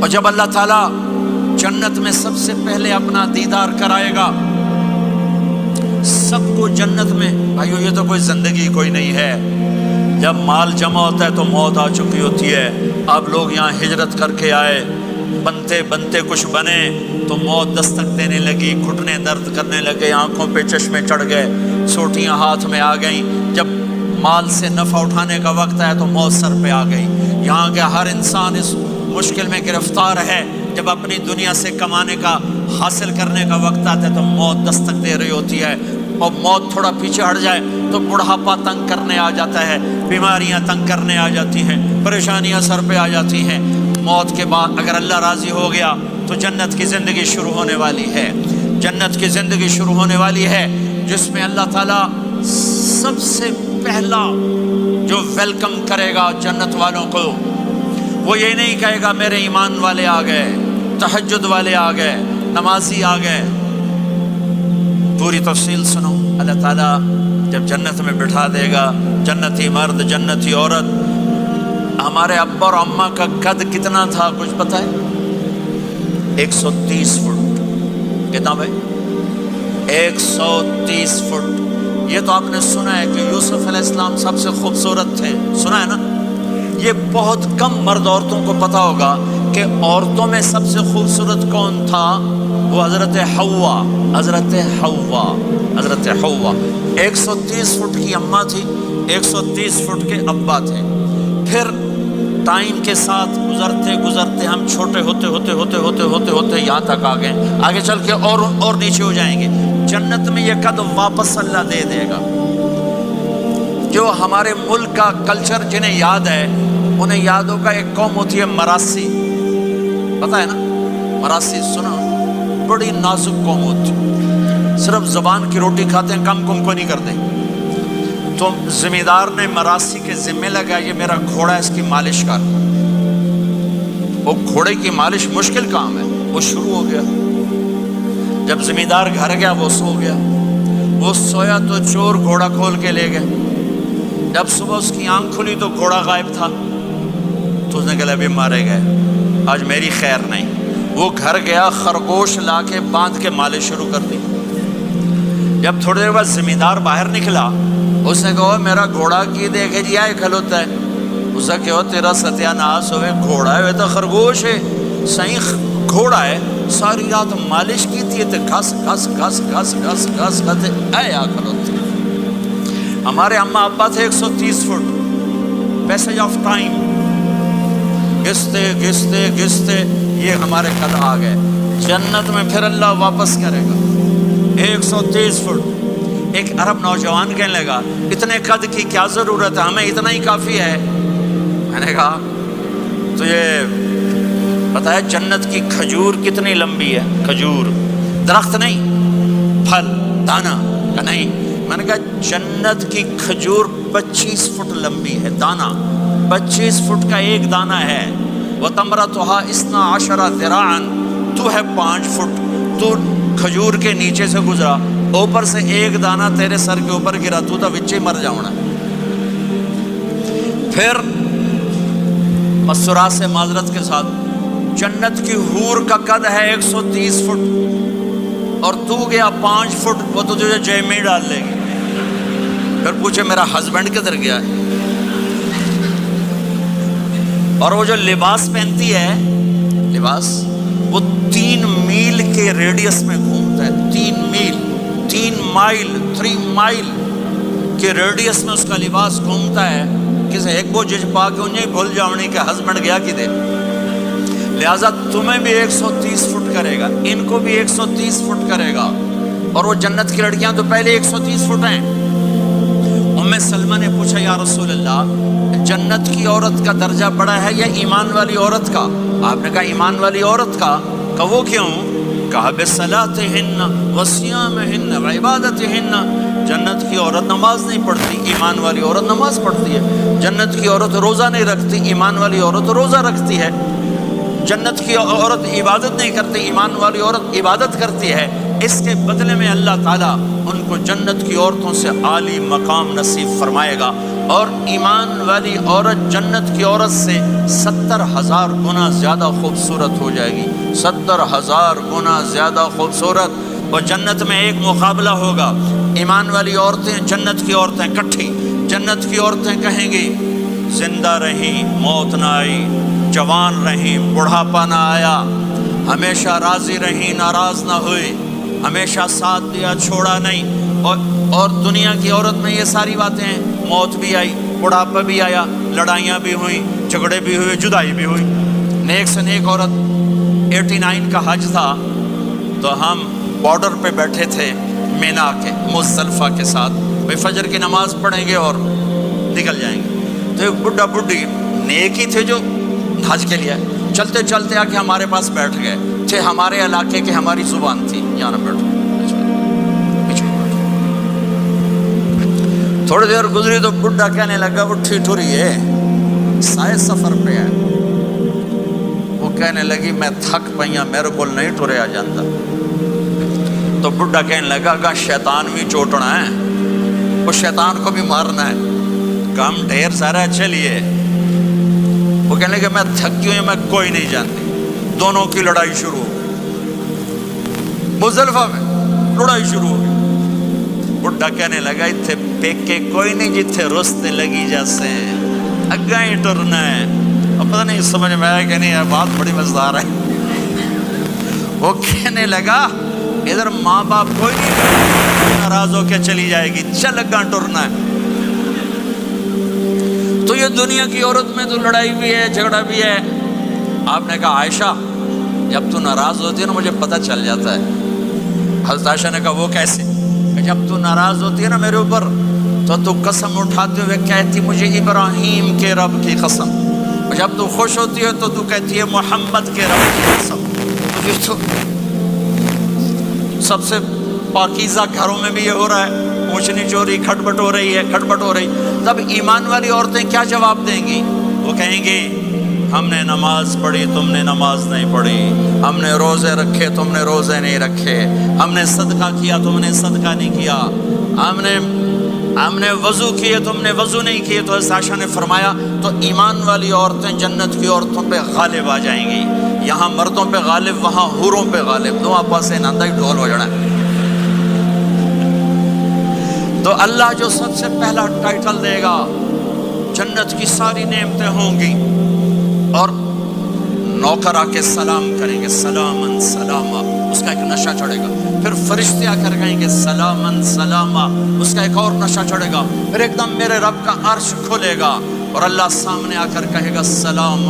اور جب اللہ تعالیٰ جنت میں سب سے پہلے اپنا دیدار کرائے گا سب کو جنت میں، بھائیو یہ تو کوئی زندگی کوئی نہیں ہے، جب مال جمع ہوتا ہے تو موت آ چکی ہوتی ہے. آپ لوگ یہاں ہجرت کر کے آئے، بنتے بنتے کچھ بنے تو موت دستک دینے لگی، گھٹنے درد کرنے لگے، آنکھوں پہ چشمے چڑھ گئے، سوٹیاں ہاتھ میں آ گئیں. جب مال سے نفع اٹھانے کا وقت آیا تو موت سر پہ آ گئی. یہاں کے ہر انسان اس مشکل میں گرفتار ہے. جب اپنی دنیا سے کمانے کا، حاصل کرنے کا وقت آتا ہے تو موت دستک دے رہی ہوتی ہے. اور موت تھوڑا پیچھے ہٹ جائے تو بڑھاپا تنگ کرنے آ جاتا ہے، بیماریاں تنگ کرنے آ جاتی ہیں، پریشانیاں سر پہ آ جاتی ہیں. موت کے بعد اگر اللہ راضی ہو گیا تو جنت کی زندگی شروع ہونے والی ہے. جنت کی زندگی شروع ہونے والی ہے جس میں اللہ تعالیٰ سب سے پہلا جو ویلکم کرے گا جنت والوں کو، وہ یہ نہیں کہے گا میرے ایمان والے آ گئے، تہجد والے آ گئے، نمازی آ گئے. پوری تفصیل سنو. اللہ تعالیٰ جب جنت میں بٹھا دے گا جنتی مرد، جنتی عورت. ہمارے ابا اور اماں کا قد کتنا تھا کچھ پتہ ہے؟ 130 فٹ. کتنا بھائی؟ 130 فٹ. یہ تو آپ نے سنا ہے کہ یوسف علیہ السلام سب سے خوبصورت تھے، سنا ہے نا؟ یہ بہت کم مرد عورتوں کو پتہ ہوگا کہ عورتوں میں سب سے خوبصورت کون تھا. وہ حضرت حوا. حضرت حوا. حضرت حوا 130 فٹ کی اماں تھی، 130 فٹ کے ابا تھے. پھر ٹائم کے ساتھ گزرتے گزرتے ہم چھوٹے ہوتے ہوتے ہوتے ہوتے ہوتے ہوتے یہاں تک آ گئے. آگے چل کے اور نیچے ہو جائیں گے. جنت میں یہ قد واپس اللہ دے دے گا. جو ہمارے ملک کا کلچر جنہیں یاد ہے انہیں یاد ہوگا، ایک قوم ہوتی ہے مراسی. پتہ ہے نا مراسی؟ سنا؟ بڑی نازک قوم ہوتی، صرف زبان کی روٹی کھاتے ہیں، کم کو نہیں کرتے. تو زمیندار نے مراسی کے ذمہ لگا یہ میرا گھوڑا ہے، اس کی مالش کر. وہ گھوڑے کی مالش مشکل کام ہے. وہ شروع ہو گیا. جب زمیندار گھر گیا وہ سو گیا. وہ سویا تو چور گھوڑا کھول کے لے گئے. جب صبح اس کی آنکھ کھلی تو گھوڑا غائب تھا. تو اس نے کہا ابھی مارے گئے، آج میری خیر نہیں. وہ گھر گیا، خرگوش لا کے باندھ کے مالش شروع کر دی. جب تھوڑی دیر بعد زمیندار باہر نکلا، اس نے کہا میرا گھوڑا کی دیکھے جی آئے کھلوتا ہے. اس نے کہا تیرا ستیہ ناس ہوئے، گھوڑا ہے وہ تو خرگوش ہے. صحیح گھوڑا ہے، ساری رات مالش کی تھی تو گھس گھس گھس گھس گھس گھس گھس اے آ کھلوتے. ہمارے اماں ابا تھے 130 فٹ. پیسج آف ٹائم گھستے گھستے گھستے یہ ہمارے قد آ گئے. جنت میں پھر اللہ واپس کرے گا 130 فٹ. ایک عرب نوجوان کہنے لگا اتنے قد کی کیا ضرورت ہے، ہمیں اتنا ہی کافی ہے. میں نے کہا تو یہ پتہ ہے جنت کی کھجور کتنی لمبی ہے؟ کھجور درخت نہیں، پھل دانا کا نہیں. میں نے کہا جنت کی کھجور 25 فٹ لمبی ہے. دانا 25 فٹ کا ایک دانہ ہے. وَتَمْرَتُهَا 12 ذِرَاعًا. تو ہے 5 فٹ. تو کھجور کے نیچے سے گزرا، اوپر سے ایک دانہ تیرے سر کے اوپر گرا، تو وچے مر جاؤنا. پھر مسرات سے معذرت کے ساتھ جنت کی حور کا قد ہے 130 فٹ اور تو گیا 5 فٹ. وہ تو تجھے جیب میں ڈال لے گی. پھر پوچھے میرا ہسبینڈ کدھر گیا ہے؟ اور وہ جو لباس پہنتی ہے، لباس وہ 3 میل کے ریڈیس میں گھومتا ہے. 3 میل 3 مائل کے ریڈیس میں اس کا لباس گھومتا ہے. کسی ایک بو جج پا کے انہیں بھول جاؤنی کہ ہسبینڈ گیا کدھر. لہٰذا تمہیں بھی 130 فٹ کرے گا، ان کو بھی 130 فٹ کرے گا. اور وہ جنت کی لڑکیاں تو پہلے 130 فٹ ہیں. ام سلمہ نے پوچھا یا رسول اللہ جنت کی عورت کا درجہ بڑا ہے یا ایمان والی عورت کا؟ آپ نے کہا ایمان والی عورت کا. کہ وہ کیوں؟ کہا بصلاتہن وصیامہن وعبادتہن. جنت کی عورت نماز نہیں پڑھتی، ایمان والی عورت نماز پڑھتی ہے. جنت کی عورت روزہ نہیں رکھتی، ایمان والی عورت روزہ رکھتی ہے. جنت کی عورت عبادت نہیں کرتی، ایمان والی عورت عبادت کرتی ہے. اس کے بدلے میں اللہ تعالیٰ ان کو جنت کی عورتوں سے عالی مقام نصیب فرمائے گا. اور ایمان والی عورت جنت کی عورت سے 70,000 گنا زیادہ خوبصورت ہو جائے گی، 70,000 گنا زیادہ خوبصورت۔ اور جنت میں ایک مقابلہ ہوگا، ایمان والی عورتیں جنت کی عورتیں کٹھی، جنت کی عورتیں کہیں گی زندہ رہیں موت نہ آئی، جوان رہیں بڑھاپا نہ آیا، ہمیشہ راضی رہیں ناراض نہ ہوئی، ہمیشہ ساتھ دیا چھوڑا نہیں۔ اور دنیا کی عورت میں یہ ساری باتیں ہیں، موت بھی آئی، بڑھاپا بھی آیا، لڑائیاں بھی ہوئیں، جھگڑے بھی ہوئے، جدائی بھی ہوئی۔ نیک سے نیک عورت 89 کا حج تھا تو ہم بارڈر پہ بیٹھے تھے مینا کے مزدلفہ کے ساتھ، بھئی فجر کی نماز پڑھیں گے اور نکل جائیں گے۔ تو ایک بڈھا بڈھی نیک ہی تھے جو حج کے لیے چلتے چلتے آ کے ہمارے پاس بیٹھ گئے تھے، ہمارے علاقے کی ہماری زبان تھی، یہاں نہ بیٹھو۔ تھوڑی دیر گزری تو بڈھا کہنے لگا اٹھی ٹھری ہے، سائے سفر پہ ہے۔ وہ کہنے لگی میں تھک پئیاں، میرے کو نہیں ٹریا جاتا۔ تو بڈھا کہنے لگا کہ شیطان بھی چوٹنا ہے، وہ شیطان کو بھی مارنا ہے، کام ڈھیر سارا چلیے۔ وہ کہنے لگا میں تھکی ہوئی، میں کوئی نہیں جانتی۔ دونوں کی لڑائی شروع ہو گئی، مزدلفہ میں لڑائی شروع ہو گئی۔ بڈھا کہنے لگا اتھے پیکے کوئی نہیں جتھے رستے لگی جیسے اگاں ہی ٹرنا ہے۔ اب پتہ نہیں سمجھ میں آیا کہ نہیں، ہے بات بڑی مزدار ہے۔ وہ کہنے لگا ادھر ماں باپ کوئی نہیں، ناراض ہو کے چلی جائے گی، چل اگاں ٹرنا ہے۔ تو یہ دنیا کی عورت میں تو لڑائی بھی ہے، جھگڑا بھی ہے۔ آپ نے کہا عائشہ جب تو ناراض ہوتی ہے نا مجھے پتہ چل جاتا ہے۔ حضرت عائشہ نے کہا وہ کیسے؟ کہ جب تو ناراض ہوتی ہے نا میرے اوپر تو قسم اٹھاتے ہوئے کہتی مجھے ابراہیم کے رب کی قسم، اور جب تو خوش ہوتی ہے تو کہتی ہے محمد کے رب کی قسم۔ مجھے تو سب سے پاکیزہ گھروں میں بھی یہ ہو رہا ہے، اونچنی چوری کھٹپٹ ہو رہی ہے، کھٹپٹ ہو رہی۔ تب ایمان والی عورتیں کیا جواب دیں گی؟ وہ کہیں گی ہم نے نماز پڑھی تم نے نماز نہیں پڑھی، ہم نے روزے رکھے تم نے روزے نہیں رکھے، ہم نے صدقہ کیا تم نے صدقہ نہیں کیا، ہم نے وضو کیے تم نے وضو نہیں کیے۔ تو حضرت عائشہ نے فرمایا تو ایمان والی عورتیں جنت کی عورتوں پہ غالب آ جائیں گی، یہاں مردوں پہ غالب وہاں حوروں پہ غالب، دو آپس سے ناندہ ہی ڈھول ہو جانا ہے۔ تو اللہ جو سب سے پہلا ٹائٹل دے گا، جنت کی ساری نعمتیں ہوں گی اور نوکر آ کے سلام کریں گے سلامن سلاما، اس کا ایک نشہ چڑھے گا۔ پھر فرشتے آ کر کہیں گے سلامن سلاما، اس کا ایک اور نشہ چڑھے گا۔ پھر ایک دم میرے رب کا عرش کھلے گا اور اللہ سامنے آ کر کہے گا سلام